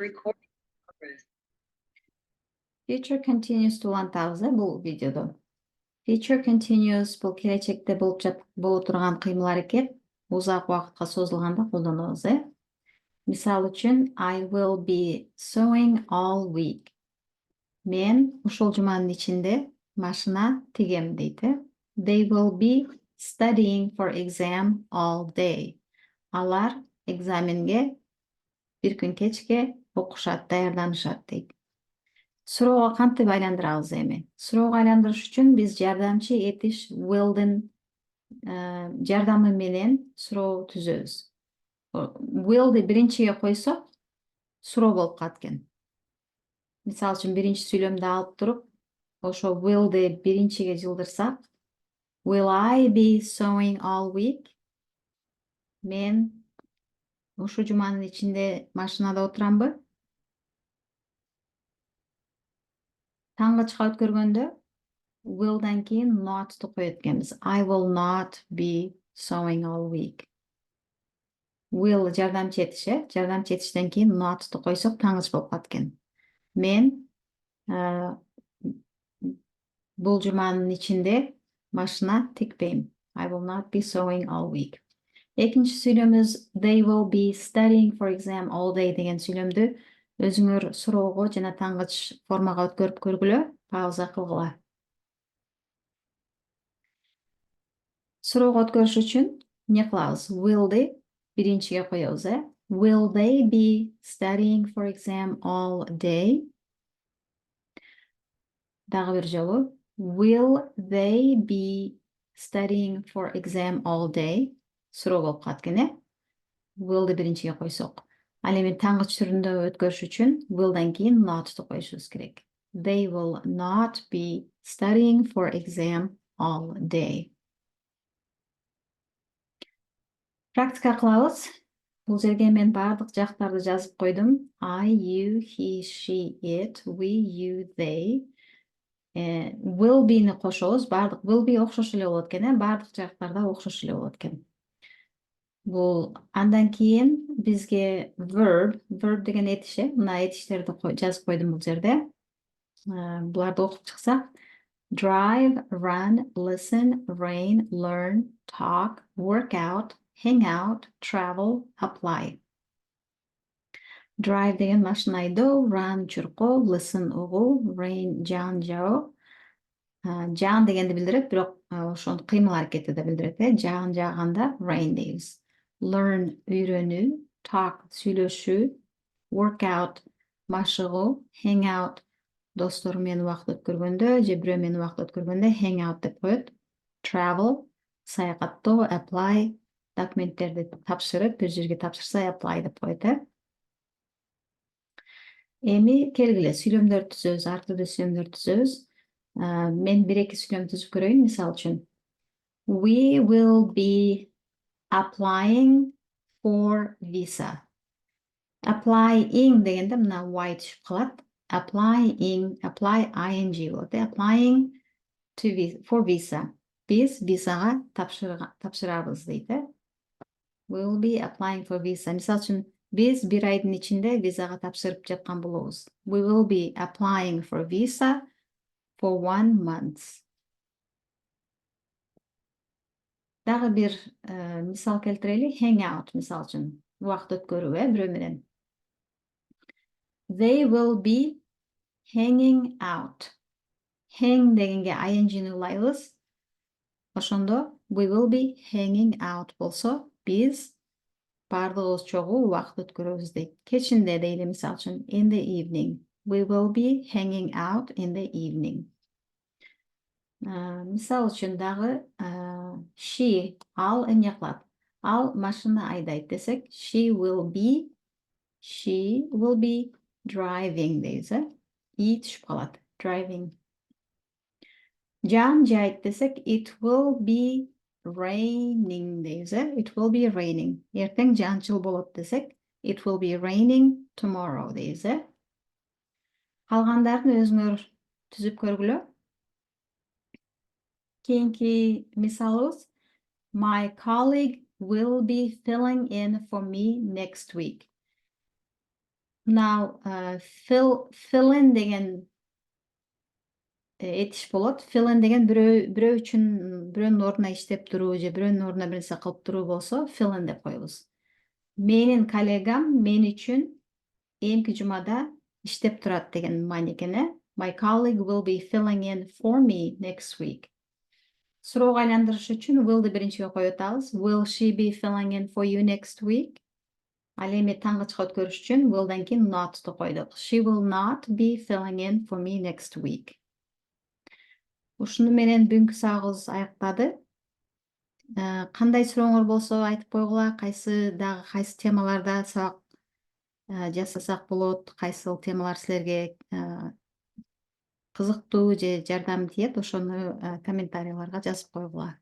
Recording progress. Future continuous to бұл видеода. Future continuous бұл келечекте болып тұрған қимыл әрекет ұзақ уақытқа созылғанда қолданамыз. Мисал үшін, I will be sewing all week. Мен ушул жуманын ичинде машина тигем дейді. They will be studying for exam all day. Алар экзаменге bir күн кечке окушат, даярданышат дейді. Сурооға кантип айландырабыз эми? Суроого айландырыш үчүн биз жардамчы этиш will'дын жардамы менен суроо түзөбүз. Will'ды биринчиге койсок, суроо болуп калат экен. Мисалы үчүн биринчи сүйлөмдү алып туруп, ошо will'ды биринчиге жылдырсак, will I be sewing all week? Мен ушу жуманын ичинде машинада отурамбы? Таңгычка өткөргөндө will'дан кийин not'ты коёт экенбиз. I will not be sewing all week. Will жардамчы этиш, жардамчы этиштен кийин not'ты койсок таңгыч болуп калат экен. Мен бул жуманын ичинде машина тикпейм. I will not be sewing all week. Экинчи сүйлөмүбүз they will be studying for exam all day деген сүйлөмдү өзүңөр суроого жана таңгыч формага өткөрүп көргүлө, пауза кылгыла. Суроого өткөрүш үчүн эмне кылабыз? Will'ды биринчиге коебуз, Will they be studying for exam all day? Дагы бир жолу. Will they be studying for exam all day? Суроо болуп калат экен, Will'ды биринчиге койсок. Ал эми таңгыч түрүндө өткөрүш үчүн will'дан кийин not'ты коюшубуз керек. They will not be studying for exam all day. Практика кылабыз. Бул жерге мен бардык жактарды жазып койдум. I, you, he, she, it, we, you, they. Will be'ни кошобуз. Бардык will be окшош эле болот экен, бардык жактарда окшош эле болот экен. Бул андан кийин бизге verb деген этиш, мына этиштерди жазып койдум бул жерде. Буларды окуп чыксак, drive, run, listen, rain, learn, talk, work out, hang out, travel, apply. Drive деген машина айдоо, run чуркоо, listen угуу, rain жаан жаоо. Жаан дегенди билдирет, бирок ошонун кыймыл аракети да билдирет, жаан жааганда rain дейбиз. Learn үйрөнүү, talk сүйлөшүү, work out машыгуу, hang out достору менен убакыт өткөргөндө же бирөө менен убакыт өткөргөндө hang out деп коет. Travel саякаттоо, apply документтерди тапшырып, бир жерге тапшырса apply деп коет. Эми келгиле сүйлөмдөр түзөбүз, ар түрдүү сүйлөмдөр түзөбүз. Мен бир-эки сүйлөм түзүп көрөйүн, мисалы үчүн. We will be applying for visa. Applying дегенде мына y түшүп калат. Apply ing болот. Applying for visa. Биз визага тапшырабыз дейт. We will be applying for visa. Мисалы үчүн, биз бир айдын ичинде визага тапшырып жаткан болобуз. We will be applying for visa for 1 month. Дагы бир мисал келтирели, hang out мисалы үчүн, убакыт өткөрүү, бирөө менен. They will be hanging out. Hang дегенге ing-ни улайбыз. Ошондо we will be hanging out болсо, биз бардыгыбыз чогуу убакыт өткөрөбүз дейт. Кечинде дейли, мисалы үчүн, in the evening. We will be hanging out in the evening. Мисал үчүн дагы she, ал эмне кылат? Ал машина айдайт десек, she will be driving дейбиз, и түшүп калат, driving. Жаан жайт десек, it will be raining дейбиз, it will be raining. Эртең жаанчыл болот десек, it will be raining tomorrow дейбиз. Калгандарын өзүңөр түзүп көргүлө. Кийинки мисалыбыз, my colleague will be filling in for me next week. Now, fill in деген этиш болот. Fill in деген бирөө үчүн бирөөнүн ордуна иштеп туруу же бирөөнүн ордуна бир нерсе кылып туруу болсо, fill in деп коебуз. Менин коллегам мен үчүн эмки жумада иштеп турат деген маани экен. My colleague will be filling in for me next week. Суроого айландырыш үчүн will'ды биринчиге коюп атабыз. Will she be filling in for you next week? Ал эми таңгычка өткөрүш үчүн will'дан кийин not'ты койдук. She will not be filling in for me next week. Ушуну менен бүгүнкү сабагыбыз аяктады. Кандай сурооңор болсо айтып койгула, кайсы темаларда сабак жасасак болот, кайсыл темалар силерге кызыктуу же жардам тиет, ошону комментарийларга жазып койгула.